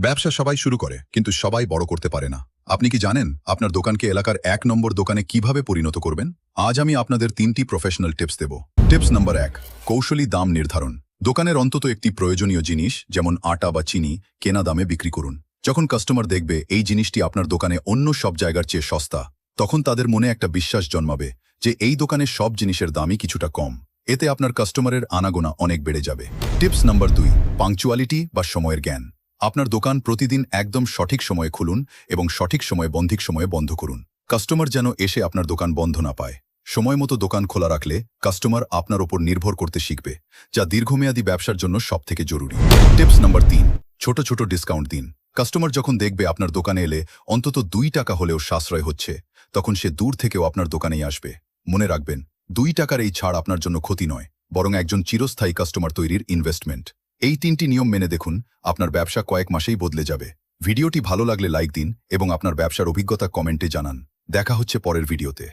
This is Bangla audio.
ব্যবসা সবাই শুরু করে, কিন্তু সবাই বড় করতে পারে না। আপনি কি জানেন আপনার দোকানকে এলাকার ১ নম্বর দোকানে কিভাবে পরিণত করবেন? আজ আমি আপনাদের ৩টি প্রফেশনাল টিপস দেব। টিপস নম্বর ১, কৌশলী দাম নির্ধারণ। দোকানের অন্তত একটি প্রয়োজনীয় জিনিস, যেমন আটা বা চিনি, কেনা দামে বিক্রি করুন। যখন কাস্টমার দেখবে এই জিনিসটি আপনার দোকানে অন্য সব জায়গার চেয়ে সস্তা, তখন তাদের মনে একটা বিশ্বাস জন্মাবে যে এই দোকানের সব জিনিসের দামই কিছুটা কম। এতে আপনার কাস্টমারের আনাগোনা অনেক বেড়ে যাবে। টিপস নম্বর ২, পাংচুয়ালিটি বা সময়ের জ্ঞান। আপনার দোকান প্রতিদিন একদম সঠিক সময়ে খুলুন এবং সঠিক সময়ে বন্ধ করুন। কাস্টমার যেন এসে আপনার দোকান বন্ধ না পায়। সময় মতো দোকান খোলা রাখলে কাস্টমার আপনার ওপর নির্ভর করতে শিখবে, যা দীর্ঘমেয়াদী ব্যবসার জন্য সবথেকে জরুরি। টিপস নম্বর ৩, ছোট ছোট ডিসকাউন্ট দিন। কাস্টমার যখন দেখবে আপনার দোকানে এলে অন্তত ২ টাকা হলেও সাশ্রয় হচ্ছে, তখন সে দূর থেকেও আপনার দোকানেই আসবে। মনে রাখবেন, ২ টাকার এই ছাড় আপনার জন্য ক্ষতি নয়, বরং একজন চিরস্থায়ী কাস্টমার তৈরির ইনভেস্টমেন্ট। এই ৩টি নিয়ম মেনে দেখুন, আপনার ব্যবসা কয়েক মাসেই বদলে যাবে। ভিডিওটি ভালো লাগলে লাইক দিন এবং আপনার ব্যবসার অভিজ্ঞতা কমেন্টে জানান। দেখা হচ্ছে পরের ভিডিওতে।